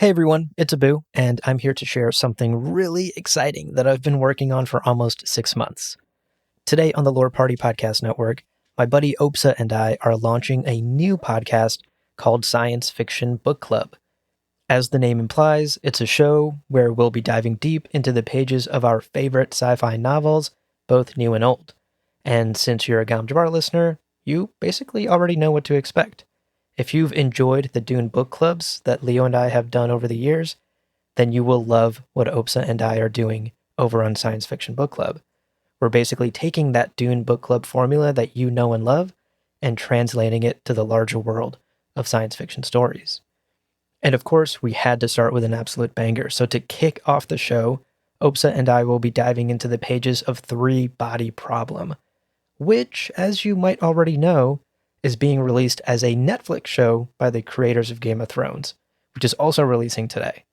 Hey everyone, it's Abu, and I'm here to share something really exciting that I've been working on for almost 6 months. Today on the Lore Party Podcast Network, my buddy Obssa and I are launching a new podcast called Science Fiction Book Club. As the name implies, it's a show where we'll be diving deep into the pages of our favorite sci-fi novels, both new and old. And since you're a Gamjabar listener, you basically already know what to expect. If you've enjoyed the Dune book clubs that Leo and I have done over the years, then you will love what Obssa and I are doing over on Science Fiction Book Club. We're basically taking that Dune book club formula that you know and love and translating it to the larger world of science fiction stories. And of course, we had to start with an absolute banger. So to kick off the show, Obssa and I will be diving into the pages of Three Body Problem, which, as you might already know, is being released as a Netflix show by the creators of Game of Thrones, which is also releasing today.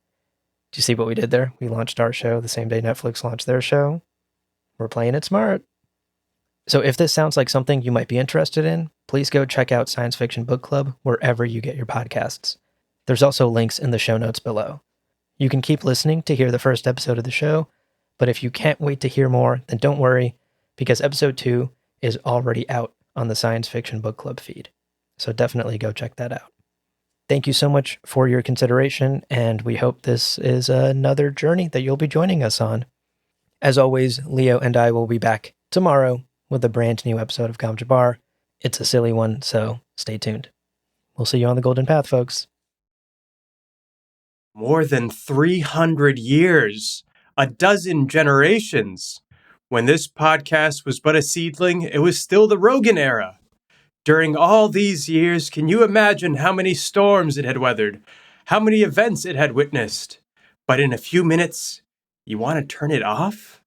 Do you see what we did there? We launched our show the same day Netflix launched their show. We're playing it smart. So if this sounds like something you might be interested in, please go check out Science Fiction Book Club wherever you get your podcasts. There's also links in the show notes below. You can keep listening to hear the first episode of the show, but if you can't wait to hear more, then don't worry, because episode 2 is already out on the Science Fiction Book Club feed. So definitely go check that out. Thank you so much for your consideration, and we hope this is another journey that you'll be joining us on. As always, Leo and I will be back tomorrow with a brand new episode of Gamjabar. It's a silly one, so stay tuned. We'll see you on the Golden Path, folks. More than 300 years, a dozen generations. When this podcast was but a seedling, it was still the Rogan era. During all these years, can you imagine how many storms it had weathered, how many events it had witnessed? But in a few minutes, you want to turn it off?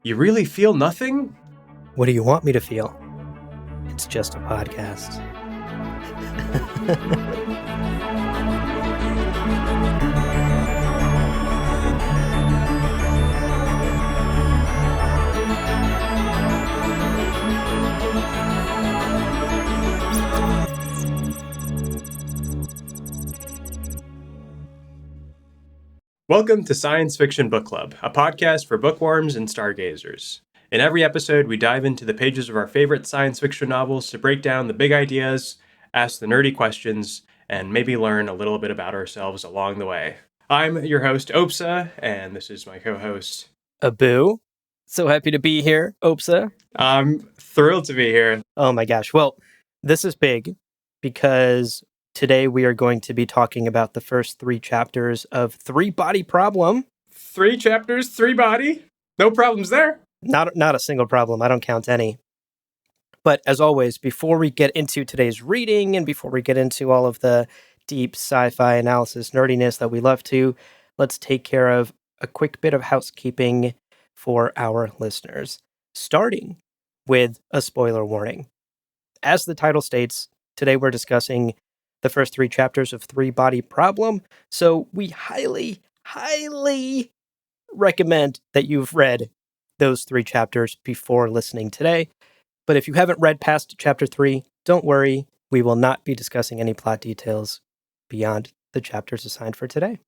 You really feel nothing? What do you want me to feel? It's just a podcast. Welcome to Science Fiction Book Club, a podcast for bookworms and stargazers. In every episode, we dive into the pages of our favorite science fiction novels to break down the big ideas, ask the nerdy questions, and maybe learn a little bit about ourselves along the way. I'm your host, Obssa, and this is my co-host, Abu. So happy to be here, Obssa. I'm thrilled to be here. Oh my gosh. Well, this is big because today we are going to be talking about the first 3 chapters of Three Body Problem. 3 chapters, 3 body. No problems there. Not a single problem. I don't count any. But as always, before we get into today's reading and before we get into all of the deep sci-fi analysis nerdiness that we love to, let's take care of a quick bit of housekeeping for our listeners, starting with a spoiler warning. As the title states, today we're discussing the first 3 chapters of Three Body Problem, so we highly recommend that you've read those 3 chapters before listening today. But if you haven't read past chapter 3, don't worry, we will not be discussing any plot details beyond the chapters assigned for today.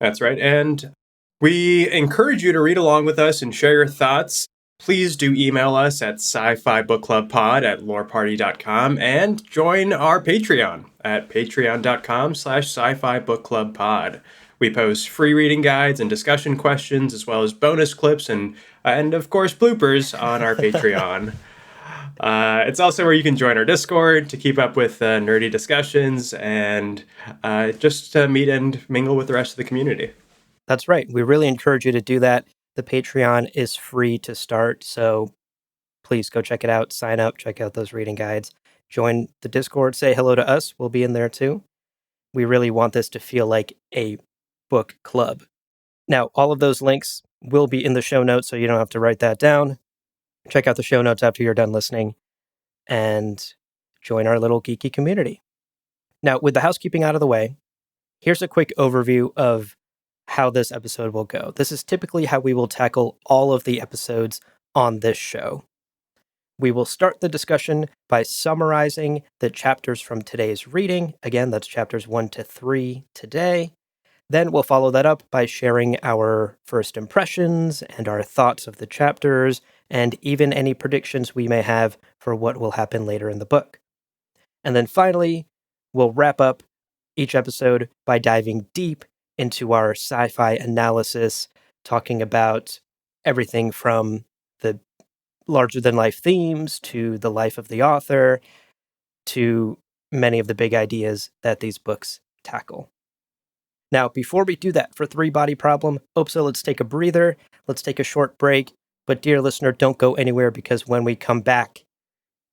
That's right, and we encourage you to read along with us and share your thoughts. Please do email us at sci-fi-bookclubpod@loreparty.com and join our Patreon at patreon.com/sci-fi-bookclubpod. We post free reading guides and discussion questions, as well as bonus clips and of course, bloopers on our Patreon. It's also where you can join our Discord to keep up with nerdy discussions and just to meet and mingle with the rest of the community. That's right. We really encourage you to do that. The Patreon is free to start, so please go check it out, sign up, check out those reading guides, join the Discord, say hello to us. We'll be in there too. We really want this to feel like a book club. Now, all of those links will be in the show notes, so you don't have to write that down. Check out the show notes after you're done listening and join our little geeky community. Now, with the housekeeping out of the way, here's a quick overview of how this episode will go. This is typically how we will tackle all of the episodes on this show. We will start the discussion by summarizing the chapters from today's reading. Again, that's chapters 1 to 3 today. Then we'll follow that up by sharing our first impressions and our thoughts of the chapters, and even any predictions we may have for what will happen later in the book. And then finally, we'll wrap up each episode by diving deep into our sci-fi analysis, talking about everything from the larger-than-life themes to the life of the author to many of the big ideas that these books tackle. Now, before we do that, for Three Body Problem, Obssa, let's take a breather. Let's take a short break. But dear listener, don't go anywhere, because when we come back,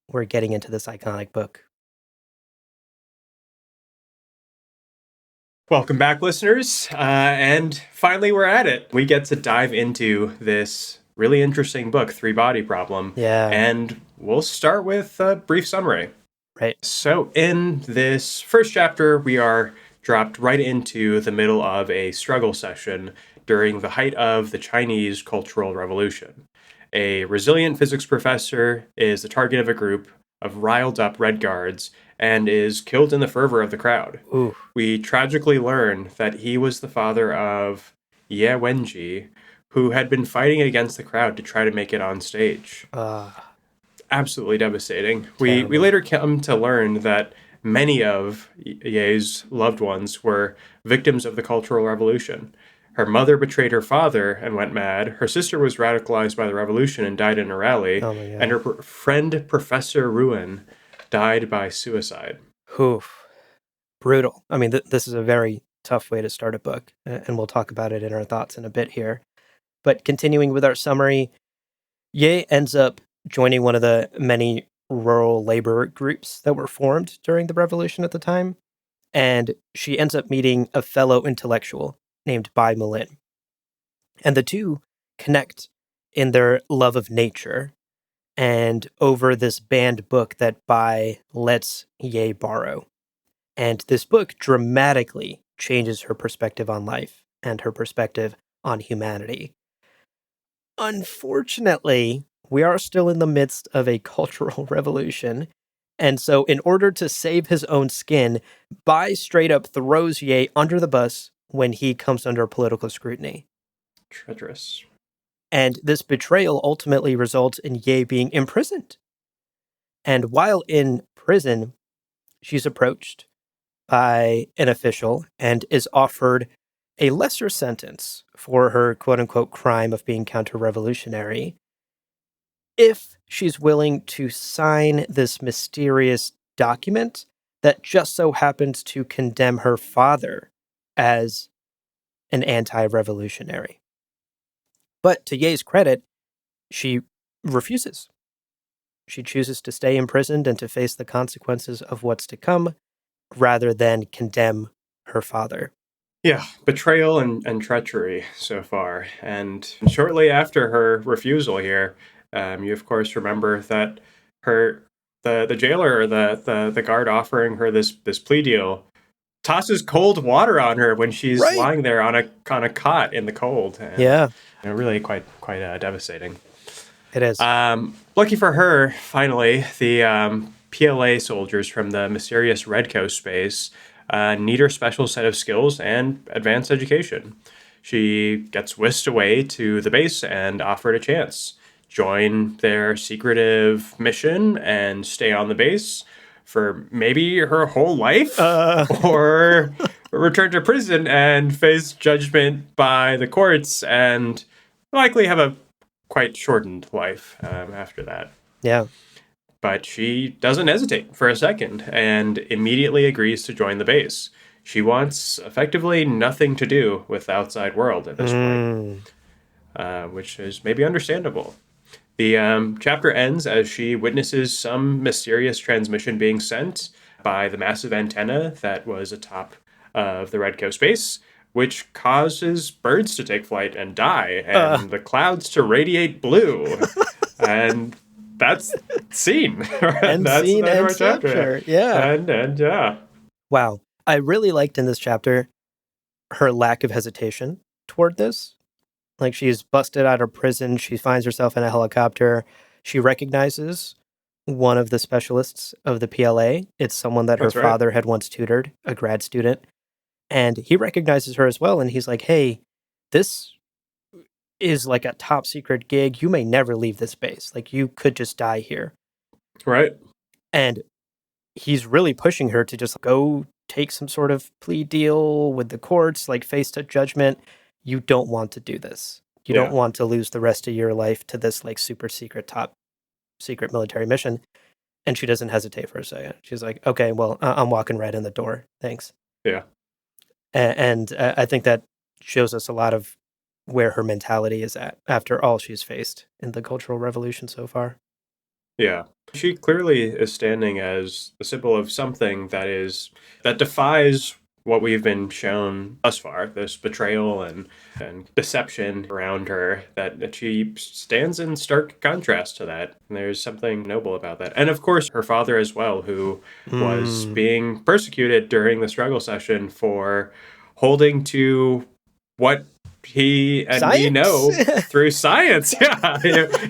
we're getting into this iconic book. Welcome back, listeners. And finally, we're at it. We get to dive into this really interesting book, Three Body Problem. Yeah. And we'll start with a brief summary. Right. So in this first chapter, we are dropped right into the middle of a struggle session during the height of the Chinese Cultural Revolution. A resilient physics professor is the target of a group of riled up Red Guards and is killed in the fervor of the crowd. Ooh. We tragically learn that he was the father of Ye Wenji, who had been fighting against the crowd to try to make it on stage. Absolutely devastating. We later come to learn that many of Ye's loved ones were victims of the Cultural Revolution. Her mother betrayed her father and went mad. Her sister was radicalized by the revolution and died in a rally. Oh my God. And her friend, Professor Ruin, died by suicide. Oof. Brutal. I mean, this is a very tough way to start a book, and we'll talk about it in our thoughts in a bit here. But continuing with our summary, Ye ends up joining one of the many rural labor groups that were formed during the revolution at the time, and she ends up meeting a fellow intellectual named Bai Mulin. And the two connect in their love of nature and over this banned book that Bai lets Ye borrow. And this book dramatically changes her perspective on life and her perspective on humanity. Unfortunately, we are still in the midst of a cultural revolution. And so, in order to save his own skin, Bai straight up throws Ye under the bus when he comes under political scrutiny. Treacherous. And this betrayal ultimately results in Ye being imprisoned. And while in prison, she's approached by an official and is offered a lesser sentence for her quote-unquote crime of being counter-revolutionary if she's willing to sign this mysterious document that just so happens to condemn her father as an anti-revolutionary. But to Ye's credit, she refuses. She chooses to stay imprisoned and to face the consequences of what's to come rather than condemn her father. Yeah, betrayal and treachery so far. And shortly after her refusal here, you of course remember that the jailer, or the guard offering her this plea deal, tosses cold water on her when she's lying there on a cot in the cold. And, yeah, really quite devastating. It is. Lucky for her, finally, the PLA soldiers from the mysterious Red Coast space need her special set of skills and advanced education. She gets whisked away to the base and offered a chance. Join their secretive mission and stay on the base for maybe her whole life, or return to prison and face judgment by the courts and likely have a quite shortened life after that. Yeah. But she doesn't hesitate for a second and immediately agrees to join the base. She wants effectively nothing to do with the outside world at this point, which is maybe understandable. The chapter ends as she witnesses some mysterious transmission being sent by the massive antenna that was atop of the Red Coast base, which causes birds to take flight and die, and the clouds to radiate blue. And that's scene. And that's scene the end of and our chapter. Yeah. And yeah. Wow. I really liked in this chapter her lack of hesitation toward this. Like, she's busted out of prison. She finds herself in a helicopter. She recognizes one of the specialists of the PLA. It's someone that her father had once tutored, a grad student. And he recognizes her as well, and he's like, hey, this is like a top secret gig. You may never leave this base. Like, you could just die here. Right. And he's really pushing her to just go take some sort of plea deal with the courts, like face to judgment. You don't want to do this. You don't Yeah. want to lose the rest of your life to this like super secret, top secret military mission. And she doesn't hesitate for a second. She's like, okay, well, I'm walking right in the door. Thanks. Yeah. And I think that shows us a lot of where her mentality is at after all she's faced in the Cultural Revolution so far. Yeah. She clearly is standing as the symbol of something that defies what we've been shown thus far, this betrayal and deception around her, that she stands in stark contrast to that. And there's something noble about that. And of course, her father as well, who was being persecuted during the struggle session for holding to what he and we Science? know through science. Yeah.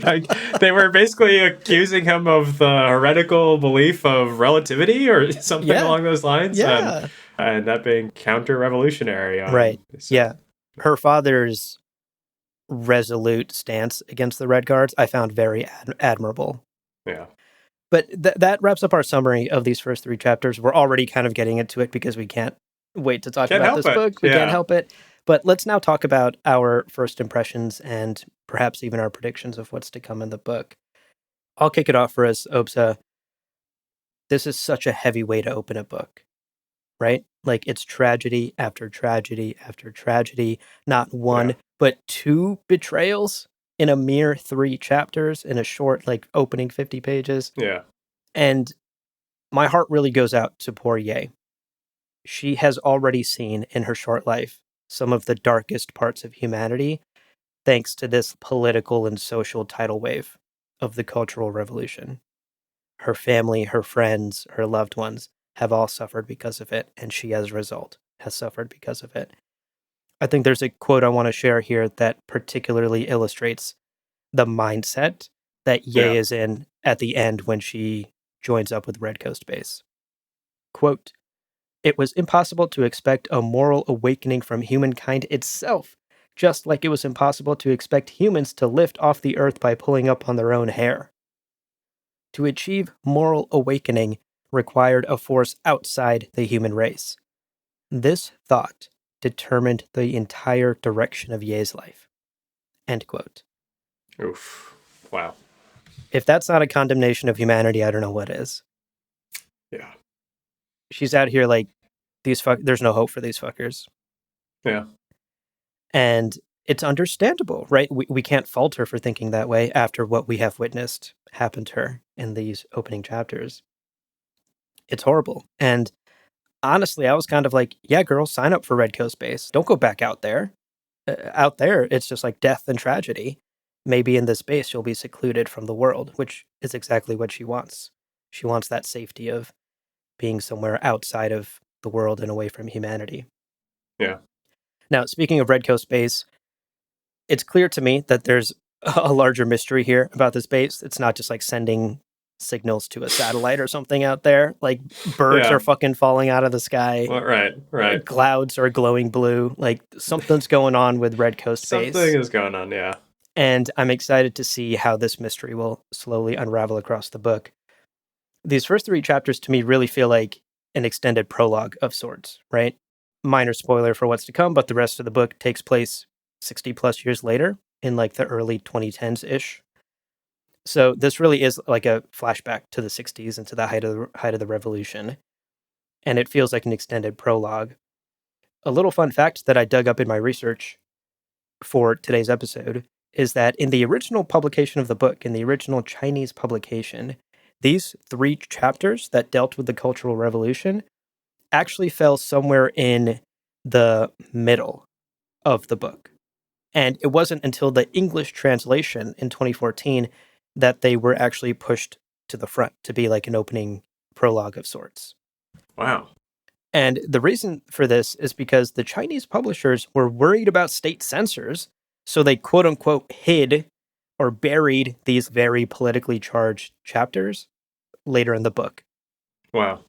Like, they were basically accusing him of the heretical belief of relativity or something Yeah. along those lines. Yeah. And that being counter-revolutionary. Right. So, Yeah. Her father's resolute stance against the Red Guards I found very admirable. yeah. But that wraps up our summary of these first 3 chapters. We're already kind of getting into it because we can't wait to talk Can't about help this it. book. We can't Yeah. help it. But let's now talk about our first impressions and perhaps even our predictions of what's to come in the book. I'll kick it off for us, Obsa. This is such a heavy way to open a book, right? Like, it's tragedy after tragedy after tragedy. Not one, Yeah. but 2 betrayals in a mere 3 chapters in a short, like, opening 50 pages. Yeah. And my heart really goes out to poor Ye. She has already seen in her short life some of the darkest parts of humanity thanks to this political and social tidal wave of the Cultural Revolution. Her family, her friends, her loved ones have all suffered because of it, and she, as a result, has suffered because of it. I think there's a quote I want to share here that particularly illustrates the mindset that Ye Yeah. is in at the end when she joins up with Red Coast Base. Quote, "It was impossible to expect a moral awakening from humankind itself, just like it was impossible to expect humans to lift off the earth by pulling up on their own hair. To achieve moral awakening required a force outside the human race. This thought determined the entire direction of Ye's life." End quote. Oof. Wow. If that's not a condemnation of humanity, I don't know what is. Yeah. She's out here like, there's no hope for these fuckers. Yeah. And it's understandable, right? We can't fault her for thinking that way after what we have witnessed happen to her in these opening chapters. It's horrible. And honestly, I was kind of like, yeah, girl, sign up for Red Coast Base. Don't go back out there. Out there, it's just like death and tragedy. Maybe in this base, you'll be secluded from the world, which is exactly what she wants. She wants that safety of being somewhere outside of the world and away from humanity. Yeah. Now, speaking of Red Coast Base, it's clear to me that there's a larger mystery here about this base. It's not just like sending signals to a satellite or something out there. Like, birds Yeah. are fucking falling out of the sky. Well, right. Right. Clouds are glowing blue. Like, something's going on with Red Coast Base. Something is going on. Yeah. And I'm excited to see how this mystery will slowly unravel across the book. These first 3 chapters to me really feel like an extended prologue of sorts, right? Minor spoiler for what's to come, but the rest of the book takes place 60 plus years later in like the early 2010s ish. So this really is like a flashback to the 60s and to the height of the revolution. And it feels like an extended prologue. A little fun fact that I dug up in my research for today's episode is that in the original publication of the book, in the original Chinese publication, these 3 chapters that dealt with the Cultural Revolution actually fell somewhere in the middle of the book. And it wasn't until the English translation in 2014 that they were actually pushed to the front to be like an opening prologue of sorts. Wow. And the reason for this is because the Chinese publishers were worried about state censors, so they quote unquote hid or buried these very politically charged chapters later in the book. Wow.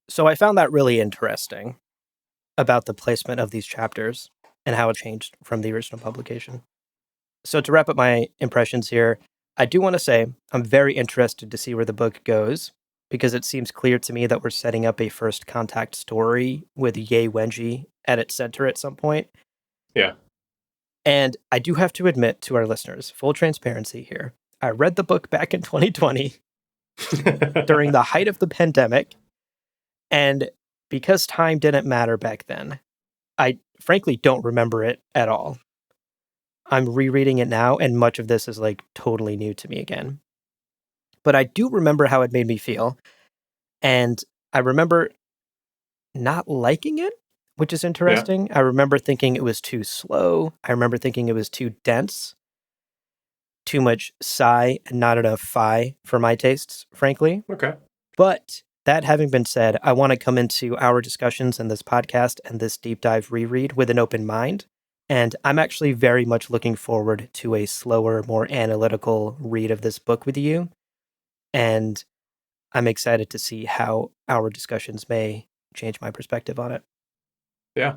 So I found that really interesting. about the placement of these chapters and how it changed from the original publication. So to wrap up my impressions here, I do want to say I'm very interested to see where the book goes, because it seems clear to me that we're setting up a first contact story with Ye Wenji at its center at some point. Yeah. And I do have to admit to our listeners, full transparency here, I read the book back in 2020 during the height of the pandemic. And because time didn't matter back then, I frankly don't remember it at all. I'm rereading it now, and much of this is like totally new to me again. But I do remember how it made me feel. And I remember not liking it, which is Yeah. interesting. I remember thinking it was too slow. I remember thinking it was too dense, too much sigh and not enough fi for my tastes, frankly. Okay. But that having been said, I want to come into our discussions in this podcast and this deep dive reread with an open mind. And I'm actually very much looking forward to a slower, more analytical read of this book with you. And I'm excited to see how our discussions may change my perspective on it. Yeah.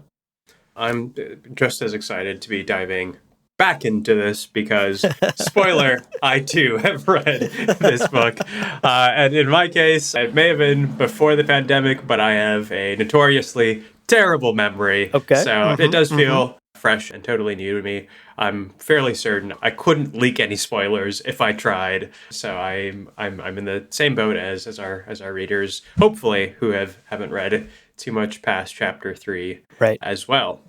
I'm just as excited to be diving back into this because, spoiler, I too have read this book. And in my case, it may have been before the pandemic, but I have a notoriously terrible memory. Okay. So it does feel fresh and totally new to me. I'm fairly certain I couldn't leak any spoilers if I tried. So I'm in the same boat as our readers, hopefully, who haven't read too much past chapter 3 Right. as well.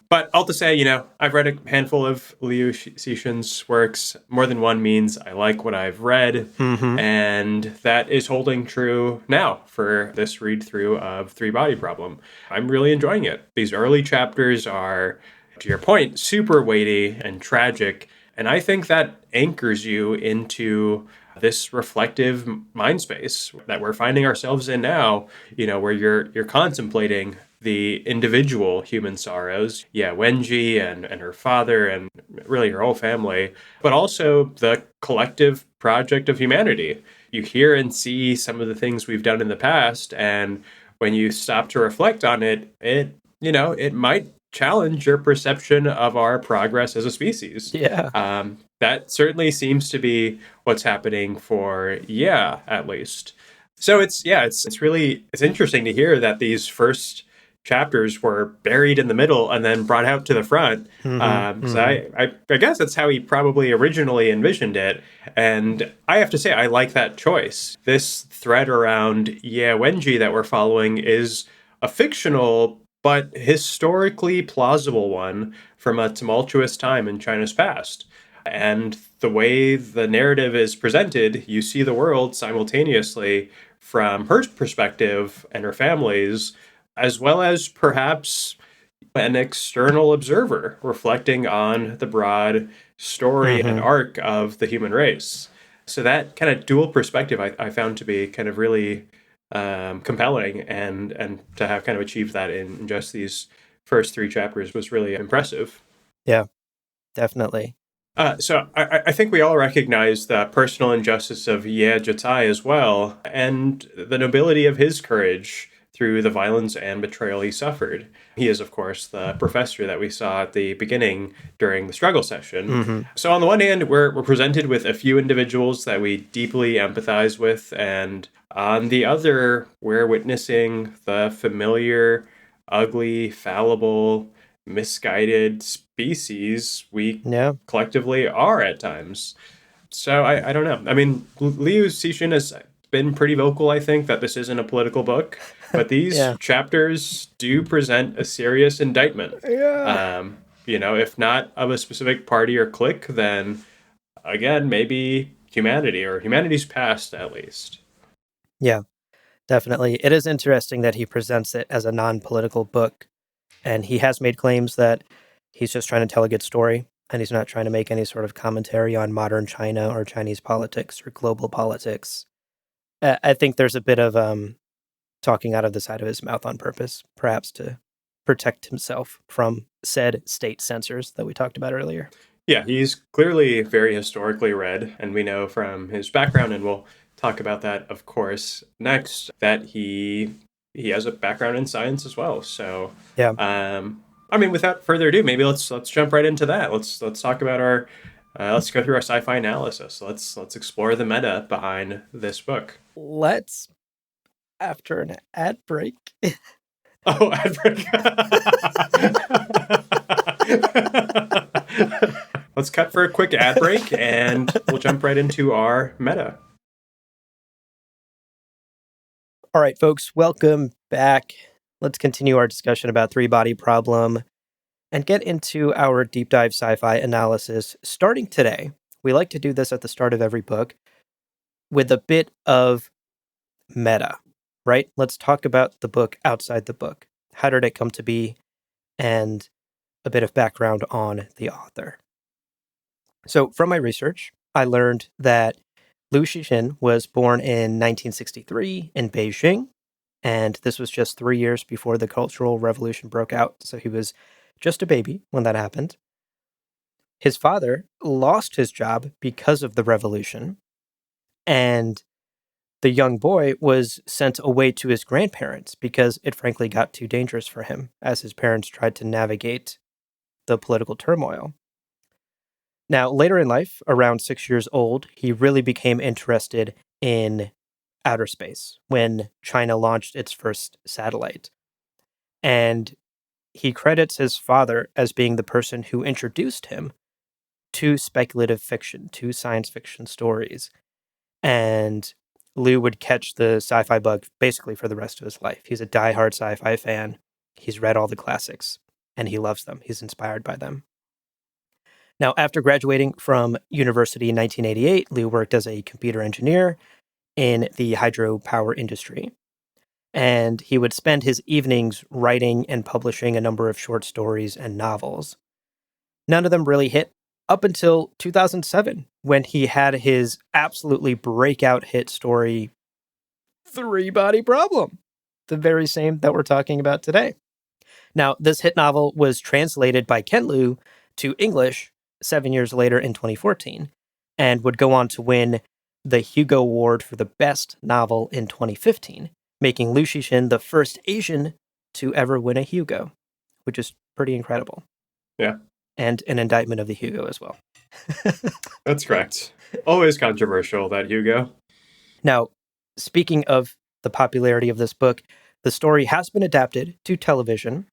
But all to say, I've read a handful of Liu Cixin's works. More than one means I like what I've read. And that is holding true now for this read through of Three Body Problem. I'm really enjoying it. These early chapters are, to your point, super weighty and tragic. And I think that anchors you into this reflective mind space that we're finding ourselves in now, where you're contemplating the individual human sorrows, Wenji and her father and really her whole family, but also the collective project of humanity. You hear and see some of the things we've done in the past, and when you stop to reflect on it, it might challenge your perception of our progress as a species. Yeah. That certainly seems to be what's happening for at least. So it's interesting to hear that these first chapters were buried in the middle and then brought out to the front. So I guess that's how he probably originally envisioned it. And I have to say, I like that choice. This thread around Wenji that we're following is a fictional but historically plausible one from a tumultuous time in China's past. And the way the narrative is presented, you see the world simultaneously from her perspective and her family's, as well as perhaps an external observer reflecting on the broad story and arc of the human race. So that kind of dual perspective I found to be kind of really compelling, and to have kind of achieved that in just these first 3 chapters was really impressive. Yeah, definitely. So I think we all recognize the personal injustice of Ye Jitai as well, and the nobility of his courage through the violence and betrayal he suffered. He is, of course, the professor that we saw at the beginning during the struggle session. So on the one hand, we're presented with a few individuals that we deeply empathize with, and on the other, we're witnessing the familiar, ugly, fallible, misguided species we collectively are at times. So I don't know. I mean, Liu Cixin has been pretty vocal, I think, that this isn't a political book, but these chapters do present a serious indictment. If not of a specific party or clique, then again, maybe humanity or humanity's past at least. Yeah, definitely. It is interesting that he presents it as a non-political book, and he has made claims that he's just trying to tell a good story, and he's not trying to make any sort of commentary on modern China or Chinese politics or global politics. I think there's a bit of talking out of the side of his mouth on purpose, perhaps to protect himself from said state censors that we talked about earlier. Yeah, he's clearly very historically read, and we know from his background, and we'll talk about that, of course, next, that he he has a background in science as well. So, Yeah. I mean, without further ado, maybe let's jump right into that. Let's talk about our let's go through our sci-fi analysis. Let's explore the meta behind this book. Let's, after an ad break. Oh, ad break. Let's cut for a quick ad break and we'll jump right into our meta. All right, folks, welcome back. Let's continue our discussion about three-body problem and get into our deep dive sci-fi analysis starting today. We like to do this at the start of every book with a bit of meta, right? Let's talk about the book outside the book. How did it come to be? And a bit of background on the author. So, from my research, I learned that Liu Cixin was born in 1963 in Beijing, and this was just 3 years before the Cultural Revolution broke out, so he was just a baby when that happened. His father lost his job because of the revolution, and the young boy was sent away to his grandparents because it frankly got too dangerous for him as his parents tried to navigate the political turmoil. Now, later in life, around 6 years old, he really became interested in outer space when China launched its first satellite. And he credits his father as being the person who introduced him to speculative fiction, to science fiction stories. And Liu would catch the sci fi bug basically for the rest of his life. He's a diehard sci fi fan. He's read all the classics and he loves them. He's inspired by them. Now, after graduating from university in 1988, Liu worked as a computer engineer in the hydropower industry. And he would spend his evenings writing and publishing a number of short stories and novels. None of them really hit up until 2007, when he had his absolutely breakout hit story, Three Body Problem, the very same that we're talking about today. Now, this hit novel was translated by Ken Liu to English 7 years later in 2014 and would go on to win the Hugo Award for the best novel in 2015, making Liu Cixin the first Asian to ever win a Hugo, which is pretty incredible. Yeah. And an indictment of the Hugo as well. That's correct. Always controversial, that Hugo. Now, speaking of the popularity of this book, the story has been adapted to television,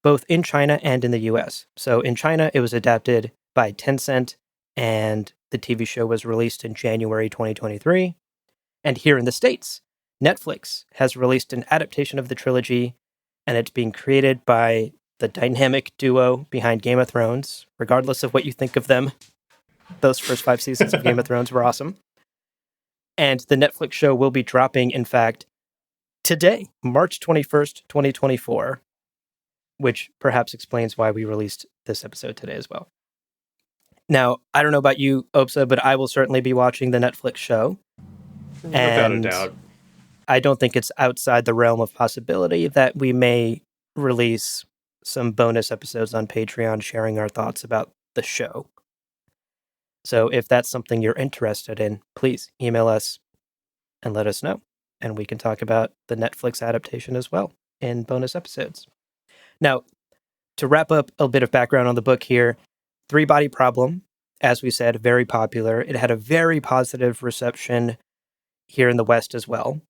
both in China and in the US. So in China, it was adapted by Tencent, and the TV show was released in January 2023. And here in the States, Netflix has released an adaptation of the trilogy, and it's being created by the dynamic duo behind Game of Thrones. Regardless of what you think of them, those first 5 seasons of Game of Thrones were awesome. And the Netflix show will be dropping, in fact, today, March 21st, 2024, which perhaps explains why we released this episode today as well. Now, I don't know about you, Obssa, but I will certainly be watching the Netflix show. Without a doubt. I don't think it's outside the realm of possibility that we may release some bonus episodes on Patreon sharing our thoughts about the show. So if that's something you're interested in, please email us and let us know. And we can talk about the Netflix adaptation as well in bonus episodes. Now, to wrap up a bit of background on the book here, Three Body Problem, as we said, very popular. It had a very positive reception here in the West as well.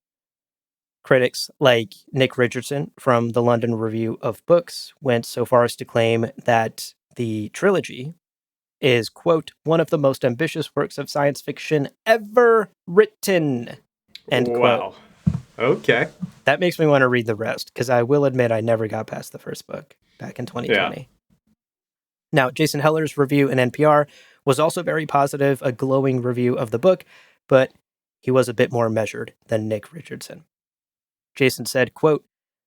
Critics like Nick Richardson from the London Review of Books went so far as to claim that the trilogy is, quote, one of the most ambitious works of science fiction ever written, end quote. Wow. Okay. That makes me want to read the rest, because I will admit I never got past the first book back in 2020. Yeah. Now, Jason Heller's review in NPR was also very positive, a glowing review of the book, but he was a bit more measured than Nick Richardson. Jason said, quote,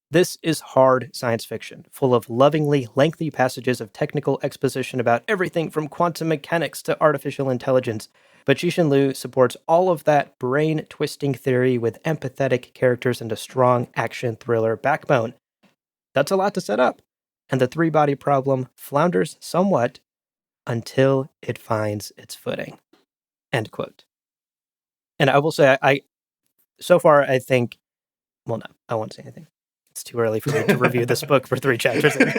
"This is hard science fiction, full of lovingly lengthy passages of technical exposition about everything from quantum mechanics to artificial intelligence. But Cixin Liu supports all of that brain-twisting theory with empathetic characters and a strong action thriller backbone. That's a lot to set up, and the three-body problem flounders somewhat until it finds its footing." End quote. And I will say, so far, I think Well, no, I won't say anything. It's too early for me to review this book for 3 chapters in.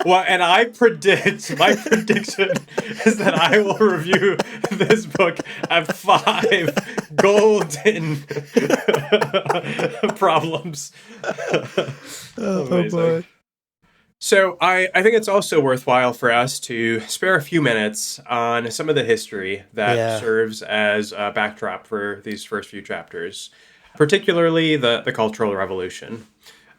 Well, and my prediction is that I will review this book at 5 golden problems. Oh boy. So I think it's also worthwhile for us to spare a few minutes on some of the history that serves as a backdrop for these first few chapters, particularly the Cultural Revolution.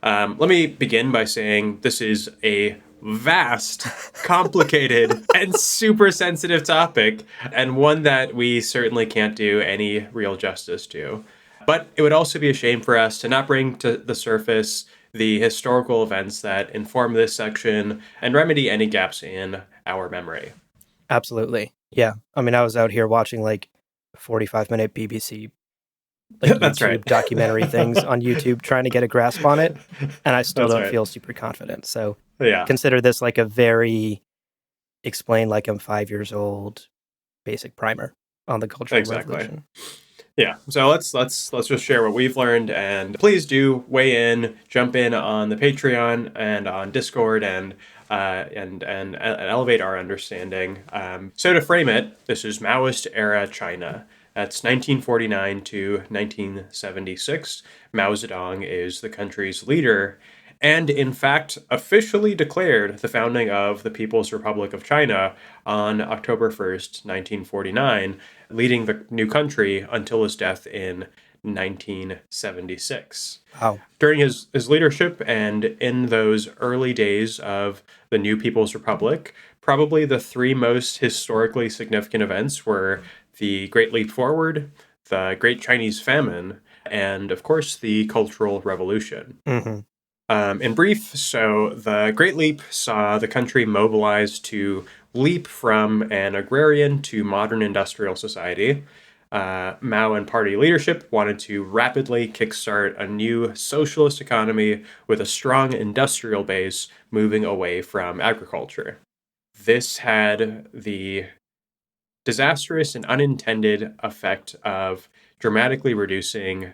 Let me begin by saying this is a vast, complicated, and super sensitive topic, and one that we certainly can't do any real justice to. But it would also be a shame for us to not bring to the surface the historical events that inform this section and remedy any gaps in our memory. Absolutely. Yeah. I mean, I was out here watching like 45-minute BBC That's YouTube right. documentary things on YouTube trying to get a grasp on it, and I still don't right. feel super confident. So Yeah. consider this like a very explain like I'm 5 years old basic primer on the Cultural Revolution. Yeah, so let's just share what we've learned, and please do weigh in, jump in on the Patreon and on Discord, and elevate our understanding. So to frame it, this is Maoist era China. That's 1949 to 1976. Mao Zedong is the country's leader, and in fact officially declared the founding of the People's Republic of China on October 1st, 1949, leading the new country until his death in 1976. Wow. During his leadership and in those early days of the new People's Republic, probably the 3 most historically significant events were the Great Leap Forward, the Great Chinese Famine, and of course the Cultural Revolution. Mm-hmm. In brief, so the Great Leap saw the country mobilize to leap from an agrarian to modern industrial society. Mao and party leadership wanted to rapidly kickstart a new socialist economy with a strong industrial base moving away from agriculture. This had the disastrous and unintended effect of dramatically reducing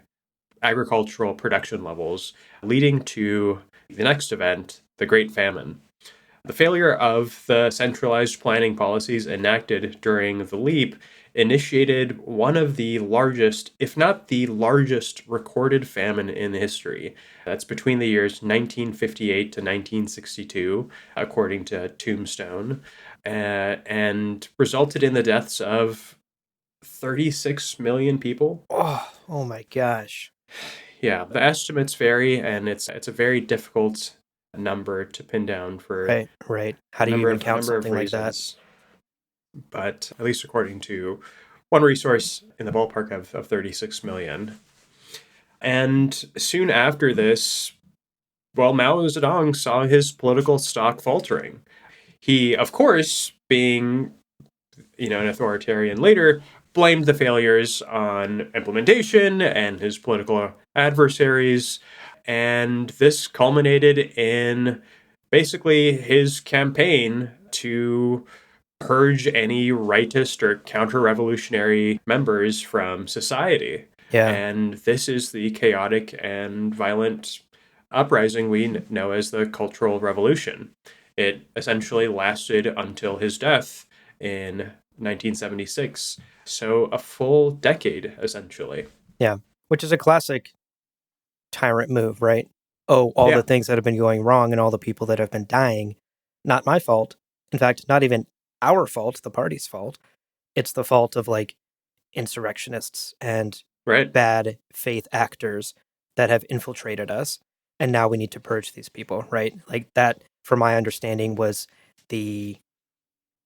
agricultural production levels, leading to the next event, the Great Famine. The failure of the centralized planning policies enacted during the leap initiated one of the largest, if not the largest, recorded famine in history. That's between the years 1958 to 1962, according to Tombstone, and resulted in the deaths of 36 million people. Oh my gosh. Yeah, the estimates vary, and it's a very difficult number to pin down for right. How do you even count something like that? But at least according to one resource, in the ballpark of 36 million. And soon after this, well, Mao Zedong saw his political stock faltering. He, of course, being an authoritarian leader, blamed the failures on implementation and his political adversaries. And this culminated in basically his campaign to purge any rightist or counter-revolutionary members from society. Yeah. And this is the chaotic and violent uprising we know as the Cultural Revolution. It essentially lasted until his death in 1976. So a full decade, essentially. Yeah, which is a classic tyrant move, right? Oh, all the things that have been going wrong and all the people that have been dying, not my fault. In fact, not even our fault, the party's fault. It's the fault of like insurrectionists and bad faith actors that have infiltrated us. And now we need to purge these people, right? Like that, from my understanding, was the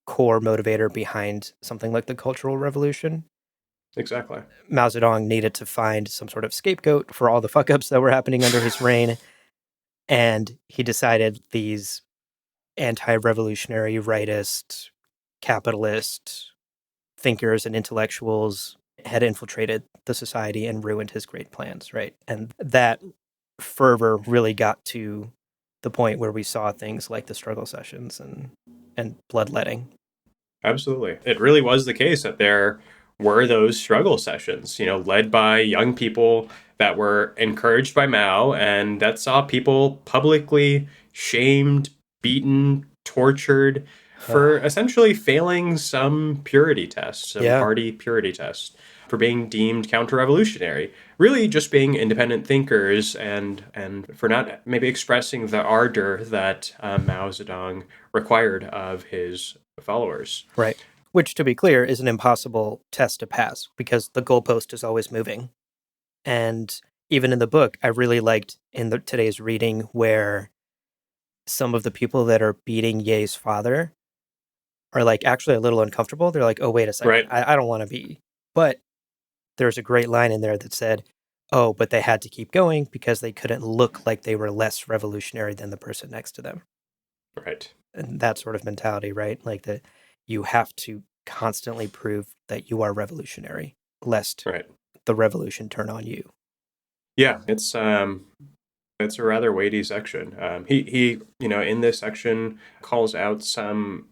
core motivator behind something like the Cultural Revolution. Exactly. Mao Zedong needed to find some sort of scapegoat for all the fuck-ups that were happening under his reign. And he decided these anti-revolutionary, rightist, capitalist thinkers and intellectuals had infiltrated the society and ruined his great plans, right? And that fervor really got to the point where we saw things like the struggle sessions and bloodletting. Absolutely. It really was the case that there were those struggle sessions, led by young people that were encouraged by Mao and that saw people publicly shamed, beaten, tortured for essentially failing some purity test, some Yeah. party purity test, for being deemed counter-revolutionary, really just being independent thinkers and for not maybe expressing the ardor that Mao Zedong required of his followers. Right. Which, to be clear, is an impossible test to pass because the goalpost is always moving. And even in the book, I really liked in today's reading where some of the people that are beating Ye's father are like actually a little uncomfortable. They're like, oh, wait a second. Right, I don't want to be. But there's a great line in there that said, oh, but they had to keep going because they couldn't look like they were less revolutionary than the person next to them. right, And that sort of mentality, right? Like that you have to constantly prove that you are revolutionary, lest right. the revolution turn on you. Yeah, it's a rather weighty section. He in this section calls out some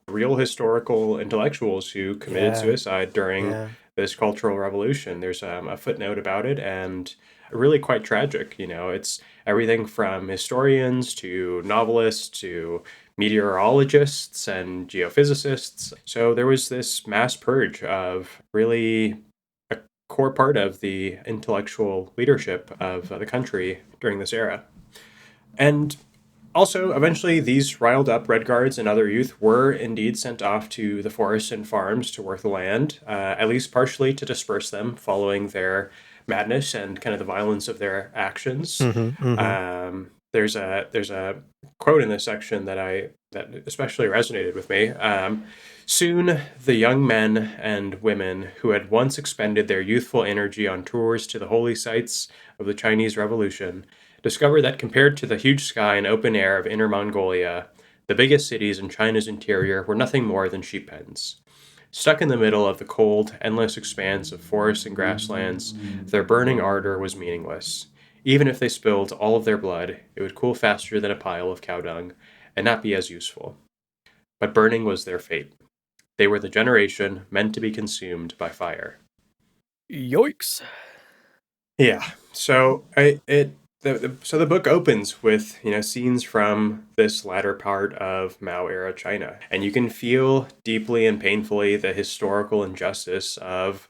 real historical intellectuals who committed Yeah. suicide during Yeah. this cultural revolution. There's a footnote about it, and really quite tragic. It's everything from historians to novelists to meteorologists and geophysicists. So there was this mass purge of really a core part of the intellectual leadership of the country during this era. And also, eventually, these riled up Red Guards and other youth were indeed sent off to the forests and farms to work the land, at least partially to disperse them following their madness and kind of the violence of their actions. Mm-hmm. Mm-hmm. There's a quote in this section that especially resonated with me. Soon, the young men and women who had once expended their youthful energy on tours to the holy sites of the Chinese Revolution discovered that compared to the huge sky and open air of Inner Mongolia, the biggest cities in China's interior were nothing more than sheep pens. Stuck in the middle of the cold, endless expanse of forests and grasslands, their burning ardor was meaningless. Even if they spilled all of their blood, it would cool faster than a pile of cow dung and not be as useful. But burning was their fate. They were the generation meant to be consumed by fire. Yoicks. Yeah. So the book opens with scenes from this latter part of Mao era China, and you can feel deeply and painfully the historical injustice of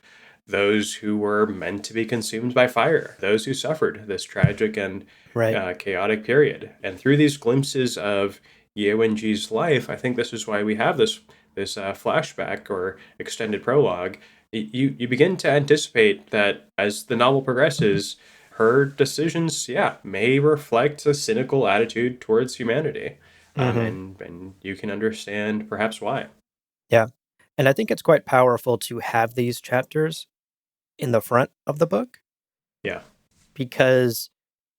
those who were meant to be consumed by fire, those who suffered this tragic and Right. chaotic period. And through these glimpses of Ye Wenji's life, I think this is why we have this flashback or extended prologue. You begin to anticipate that as the novel progresses, her decisions, yeah, may reflect a cynical attitude towards humanity, Mm-hmm. and you can understand perhaps why. Yeah. And I think it's quite powerful to have these chapters in the front of the book Yeah, because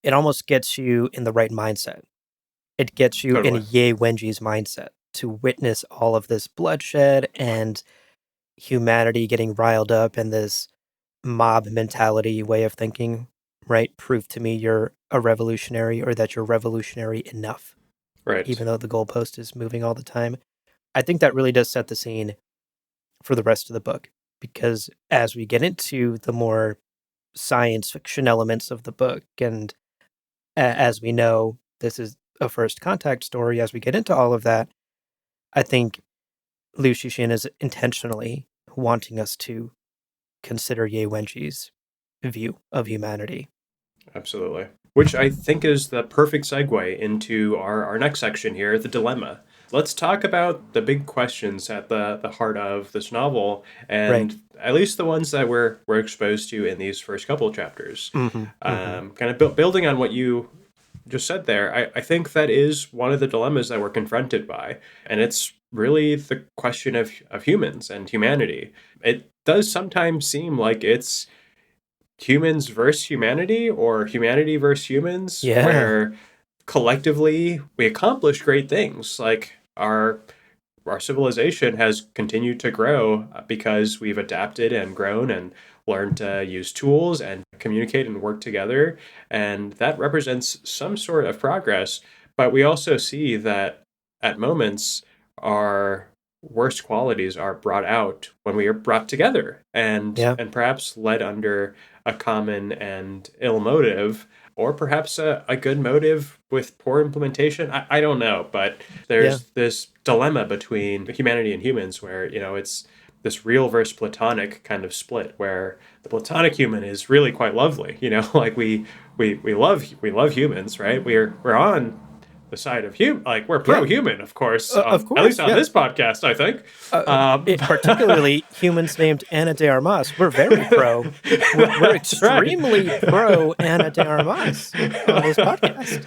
it almost gets you in the right mindset. It gets you in totally. Ye Wenji's mindset to witness all of this bloodshed and humanity getting riled up and this mob mentality way of thinking, right? Prove to me you're a revolutionary or that you're revolutionary enough, Right. even though the goalpost is moving all the time. I think that really does set the scene for the rest of the book because as we get into the more science fiction elements of the book, and as we know, this is a first contact story, as we get into all of that, I think Liu Xixin is intentionally wanting us to consider Ye Wenji's view of humanity. Absolutely. Which I think is the perfect segue into our next section here, the dilemma. Let's talk about the big questions at the heart of this novel, Right. and at least the ones that we're exposed to in these first couple of chapters. Mhm. Mhm. Kind of building on what you just said there, I think that is one of the dilemmas that we're confronted by, and it's really the question of humans and humanity. It does sometimes seem like it's humans versus humanity or humanity versus humans, Yeah. where collectively we accomplish great things. Like our civilization has continued to grow because we've adapted and grown and learned to use tools and communicate and work together. And that represents some sort of progress. But we also see that at moments our worst qualities are brought out when we are brought together and perhaps led under a common and ill motive, or perhaps a good motive with poor implementation. I don't know, but Yeah. there's this dilemma between humanity and humans where, it's this real versus platonic kind of split where the platonic human is really quite lovely. Like we love humans, right? We're on the side of like we're Yeah. pro-human, of course, Of at least course. on Yeah. this podcast, I think. Particularly humans named Ana de Armas. We're very pro. We're That's right. extremely pro Ana de Armas on this podcast.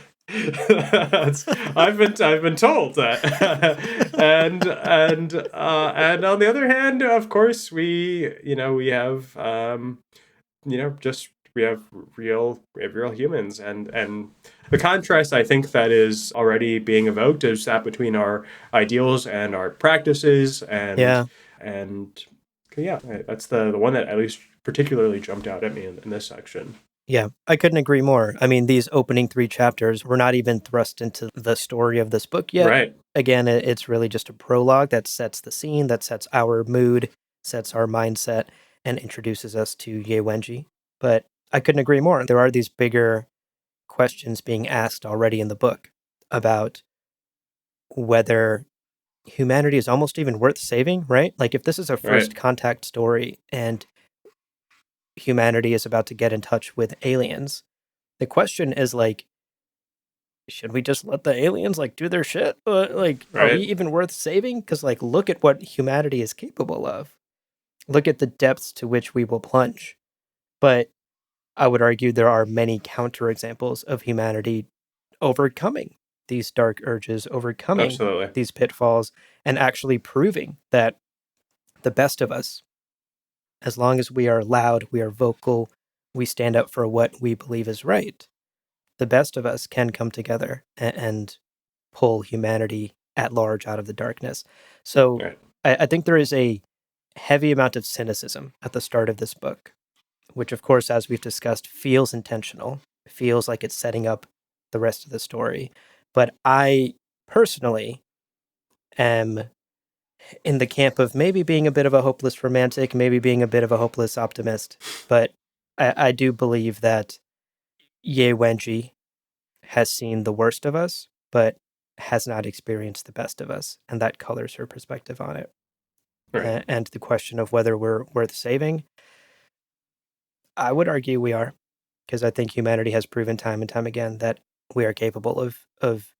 I've been told that, and on the other hand, of course, we have just we have real humans, and the contrast I think that is already being evoked is that between our ideals and our practices, and Yeah. and yeah, that's the one that at least particularly jumped out at me in this section. Yeah, I couldn't agree more. I mean, these opening 3 chapters were not even thrust into the story of this book yet. Right. Again, it's really just a prologue that sets the scene, that sets our mood, sets our mindset, and introduces us to Yewenji. But I couldn't agree more. There are these bigger questions being asked already in the book about whether humanity is almost even worth saving, right? Like, if this is a first Right. contact story and humanity is about to get in touch with aliens, the question is like, should we just let the aliens like do their shit? Like, are we Right. even worth saving? Because like, look at what humanity is capable of. Look at the depths to which we will plunge. But I would argue there are many counterexamples of humanity overcoming these dark urges, overcoming Absolutely. these pitfalls, and actually proving that the best of us, as long as we are loud, we are vocal, we stand up for what we believe is right, the best of us can come together and pull humanity at large out of the darkness. So Right. I think there is a heavy amount of cynicism at the start of this book, which, of course, as we've discussed, feels intentional, feels like it's setting up the rest of the story. But I personally am in the camp of maybe being a bit of a hopeless romantic, maybe being a bit of a hopeless optimist. But I do believe that Ye Wenji has seen the worst of us, but has not experienced the best of us. And that colors her perspective on it. Right. And the question of whether we're worth saving, I would argue we are, because I think humanity has proven time and time again that we are capable of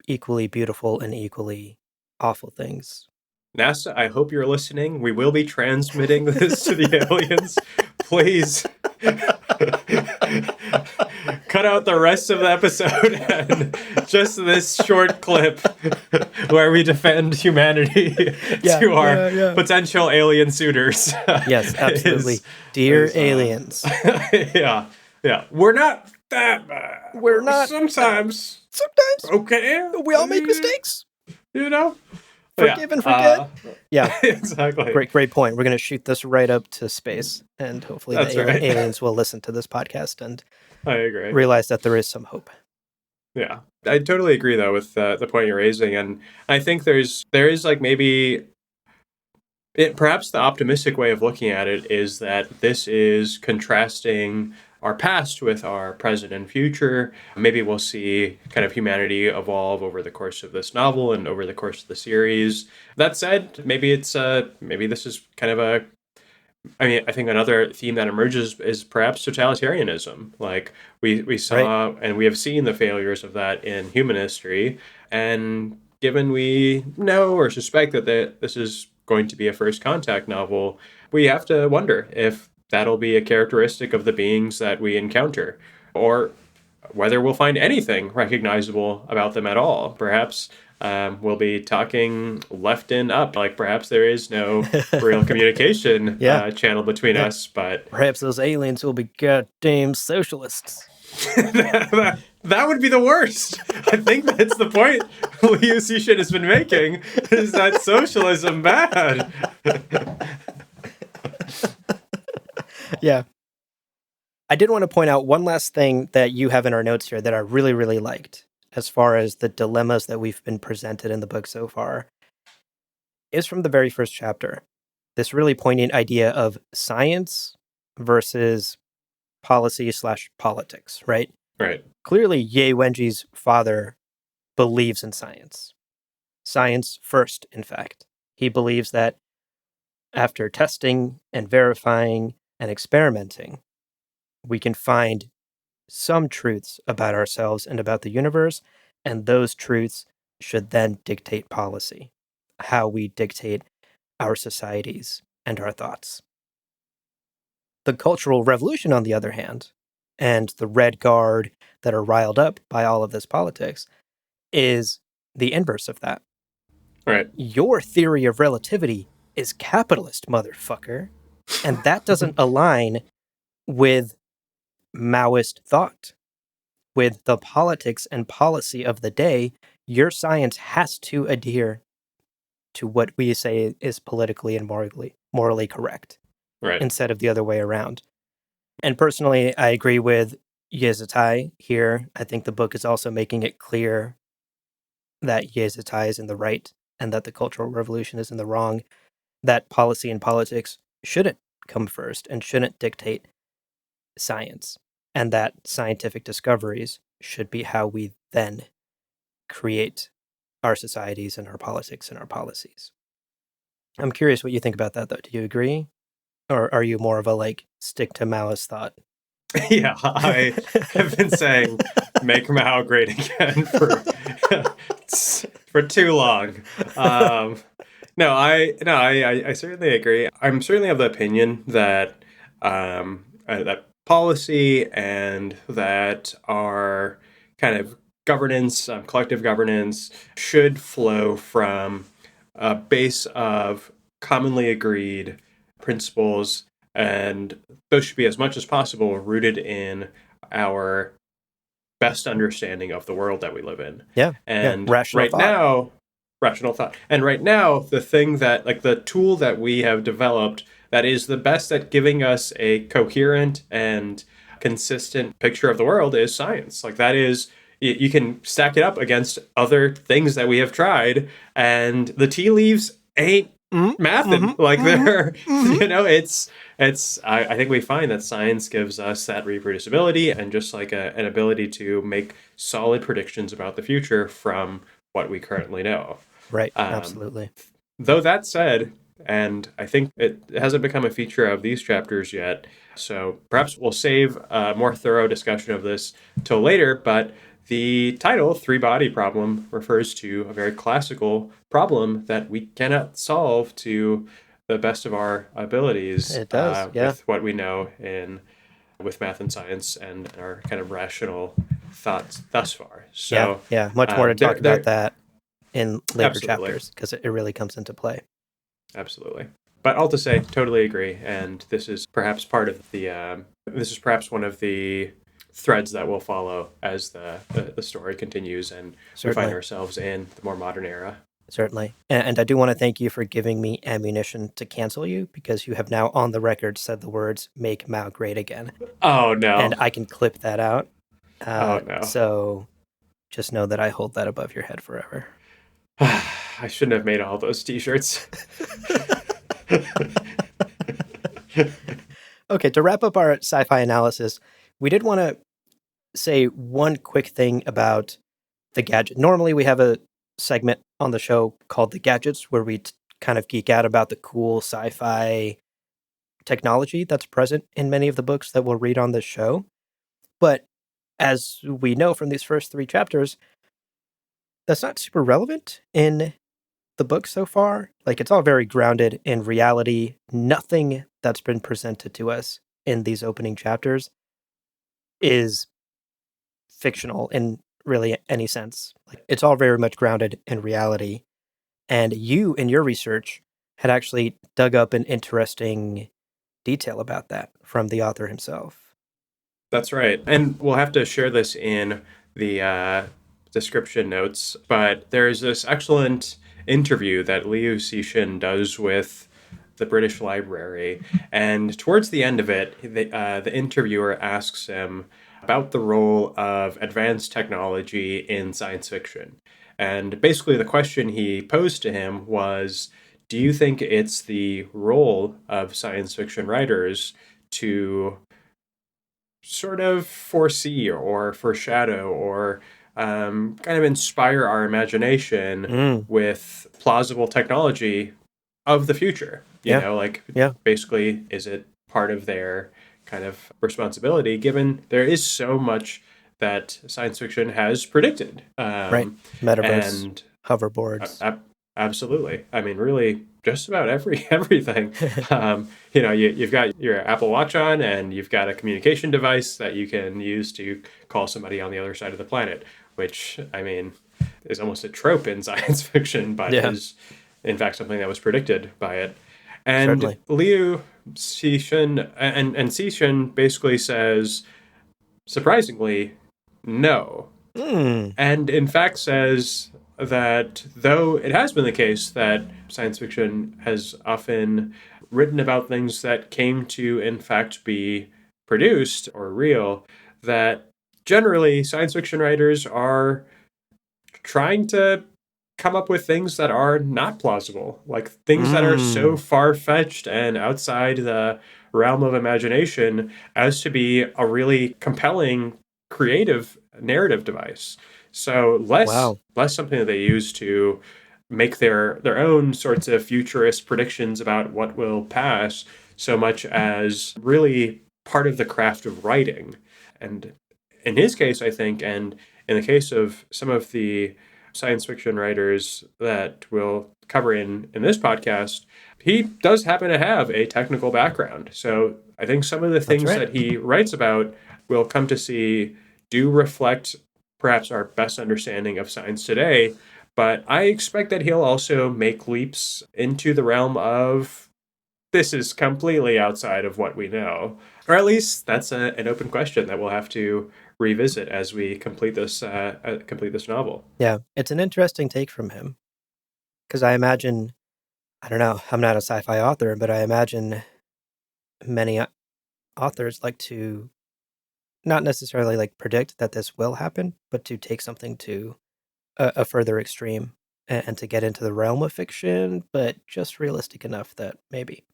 equally beautiful and equally awful things. NASA, I hope you're listening. We will be transmitting this to the aliens. Please cut out the rest of the episode and just this short clip where we defend humanity to our potential alien suitors. Yes, absolutely. Dear aliens. Yeah. We're not that bad. We're not. Sometimes. Okay. We all make mistakes. You know? Forgive and forget. Yeah. Exactly. Great point. We're going to shoot this right up to space, and hopefully aliens will listen to this podcast and I agree. Realize that there is some hope. Yeah. I totally agree, though, with the point you're raising. And I think there is like maybe perhaps the optimistic way of looking at it is that this is contrasting our past with our present and future. Maybe we'll see kind of humanity evolve over the course of this novel and over the course of the series. That said, maybe this is kind of I think another theme that emerges is perhaps totalitarianism. Like we saw and we have seen the failures of that in human history. And given we know or suspect that this is going to be a first contact novel, we have to wonder if that'll be a characteristic of the beings that we encounter, or whether we'll find anything recognizable about them at all. Perhaps we'll be talking left and up, like perhaps there is no real communication channel between us, but perhaps those aliens will be goddamn socialists. That would be the worst. I think that's the point Liu Cixin has been making, is that socialism bad. Yeah. I did want to point out one last thing that you have in our notes here that I really, really liked as far as the dilemmas that we've been presented in the book so far. is from the very first chapter. This really poignant idea of science versus policy/politics, right? Right. Clearly, Ye Wenji's father believes in science. Science first, in fact. He believes that after testing and verifying and experimenting, we can find some truths about ourselves and about the universe, and those truths should then dictate policy, how we dictate our societies and our thoughts. The Cultural Revolution, on the other hand, and the Red Guard that are riled up by all of this politics, is the inverse of that. Right. Your theory of relativity is capitalist, motherfucker. And that doesn't align with Maoist thought. With the politics and policy of the day, your science has to adhere to what we say is politically and morally correct, Right. instead of the other way around. And personally, I agree with Yezitai here. I think the book is also making it clear that Yezitai is in the right and that the Cultural Revolution is in the wrong, that policy and politics shouldn't come first and shouldn't dictate science, and that scientific discoveries should be how we then create our societies and our politics and our policies. I'm curious what you think about that, though. Do you agree? Or are you more of a, like, stick to Maoist thought? Yeah, I have been saying make Mao great again for too long. I certainly agree. I'm certainly of the opinion that that policy and that our kind of governance, collective governance, should flow from a base of commonly agreed principles, and those should be as much as possible rooted in our best understanding of the world that we live in. Yeah. And Rational thought. now, rational thought. And right now, the thing that, like, the tool that we have developed that is the best at giving us a coherent and consistent picture of the world is science. Like, that is, you can stack it up against other things that we have tried, and the tea leaves ain't mathin'. They're, I think we find that science gives us that reproducibility and just like an ability to make solid predictions about the future from what we currently know. Right. Absolutely. Though that said, and I think it hasn't become a feature of these chapters yet, so perhaps we'll save a more thorough discussion of this till later, but the title, Three Body Problem, refers to a very classical problem that we cannot solve to the best of our abilities. It does, yeah. With what we know with math and science and our kind of rational thoughts thus far. So much more to talk about that in later absolutely. Chapters, because it really comes into play. Absolutely. But all to say, totally agree. And this is perhaps part of this is perhaps one of the threads that will follow as the story continues and we find ourselves in the more modern era. Certainly. And I do want to thank you for giving me ammunition to cancel you, because you have now on the record said the words "make Mao great again." Oh, no. And I can clip that out. Oh, no. So just know that I hold that above your head forever. I shouldn't have made all those t-shirts. Okay, to wrap up our sci-fi analysis, we did want to say one quick thing about the gadget. Normally we have a segment on the show called The Gadgets, where we kind of geek out about the cool sci-fi technology that's present in many of the books that we'll read on this show. But as we know from these first 3 chapters, that's not super relevant in the book so far. Like, it's all very grounded in reality. Nothing that's been presented to us in these opening chapters is fictional in really any sense. Like, it's all very much grounded in reality. And you, in your research, had actually dug up an interesting detail about that from the author himself. That's right. And we'll have to share this in the description notes, but there's this excellent interview that Liu Cixin does with the British Library. And towards the end of it, the interviewer asks him about the role of advanced technology in science fiction. And basically the question he posed to him was, do you think it's the role of science fiction writers to sort of foresee or foreshadow or kind of inspire our imagination Mm. with plausible technology of the future? You Yeah. know, like Yeah. basically, is it part of their kind of responsibility, given there is so much that science fiction has predicted? Right. Metaverse, And hoverboards. absolutely. I mean, really, just about everything. You've got your Apple Watch on, and you've got a communication device that you can use to call somebody on the other side of the planet, which, I mean, is almost a trope in science fiction, but Yeah, is in fact something that was predicted by it. And certainly. Liu Cixin and Cixin basically says, surprisingly, no. Mm. And in fact says that though it has been the case that science fiction has often written about things that came to in fact be produced or real, that generally science fiction writers are trying to come up with things that are not plausible, like things that are so Mm. far-fetched and outside the realm of imagination as to be a really compelling creative narrative device. So less Wow. something that they use to make their own sorts of futurist predictions about what will pass, so much as really part of the craft of writing. And in his case, I think, and in the case of some of the science fiction writers that we'll cover in this podcast, he does happen to have a technical background. So I think some of the That's things right. that he writes about, we'll come to see, do reflect perhaps our best understanding of science today. But I expect that he'll also make leaps into the realm of this is completely outside of what we know. Or at least that's an open question that we'll have to revisit as we complete this novel. Yeah, it's an interesting take from him because I imagine, I don't know, I'm not a sci-fi author, but I imagine many authors like to not necessarily like predict that this will happen, but to take something to a further extreme and to get into the realm of fiction, but just realistic enough that maybe,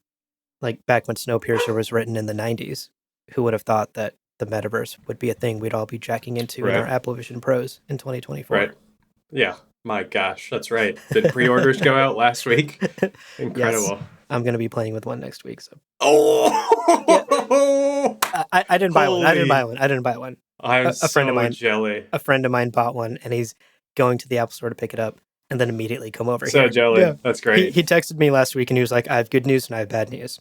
like back when Snowpiercer was written in the 90s, who would have thought that the metaverse would be a thing we'd all be jacking into in our Right. Apple Vision Pros in 2024? Right. Yeah. My gosh, that's right. Did pre-orders go out last week? Yes, Incredible. I'm going to be playing with one next week. So yeah, Oh, I didn't buy one. I didn't buy holy! one. I didn't buy one. I'm A friend of so mine, jelly. bought one, and he's going to the Apple Store to pick it up, and then immediately come over So here. Yeah, jelly. That's great. he texted me last week, and he was like, "I have good news and I have bad news.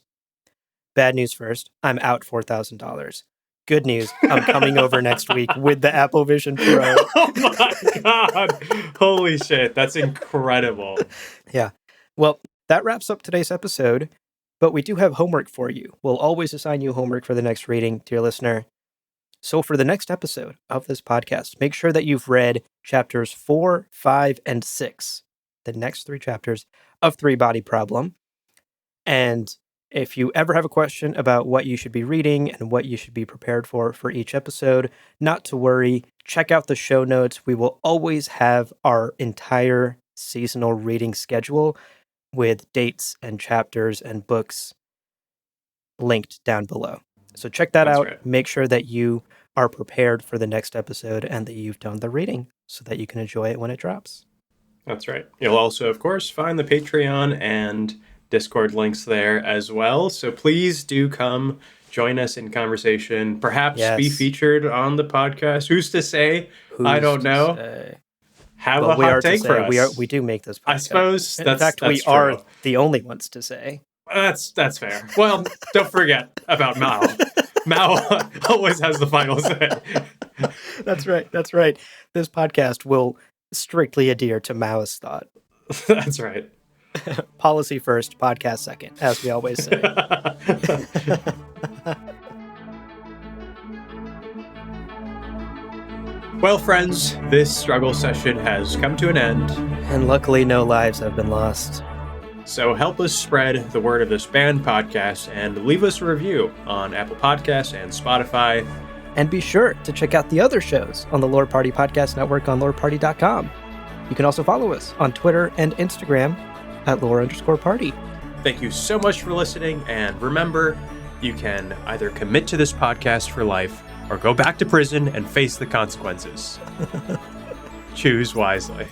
Bad news first. I'm out $4,000. Good news. I'm coming over next week with the Apple Vision Pro." Oh my god! Holy shit! That's incredible. Yeah. Well, that wraps up today's episode, but we do have homework for you. We'll always assign you homework for the next reading, dear listener. So for the next episode of this podcast, make sure that you've read chapters 4, 5, and 6, the next 3 chapters of Three Body Problem. And if you ever have a question about what you should be reading and what you should be prepared for each episode, not to worry, check out the show notes. We will always have our entire seasonal reading schedule with dates and chapters and books linked down below. So check that That's out. right. Make sure that you are prepared for the next episode and that you've done the reading so that you can enjoy it when it drops. That's right. You'll also, of course, find the Patreon and Discord links there as well. So please do come join us in conversation. Perhaps be Yes. featured on the podcast. Who's to say? I don't know. Say? Have Well, a we hot are to take for say us. we do make this podcast. I suppose In that's fact, we true. are the only ones to say. That's fair. Well, don't forget about Mao. Mao always has the final say. That's right. That's right. This podcast will strictly adhere to Maoist thought. That's right. Policy first, podcast second, as we always say. Well, friends, this struggle session has come to an end. And luckily, no lives have been lost. So help us spread the word of this band podcast and leave us a review on Apple Podcasts and Spotify. And be sure to check out the other shows on the Lore Party Podcast Network on loreparty.com. You can also follow us on Twitter and Instagram. at lore_party. Thank you so much for listening, and remember, you can either commit to this podcast for life or go back to prison and face the consequences. Choose wisely.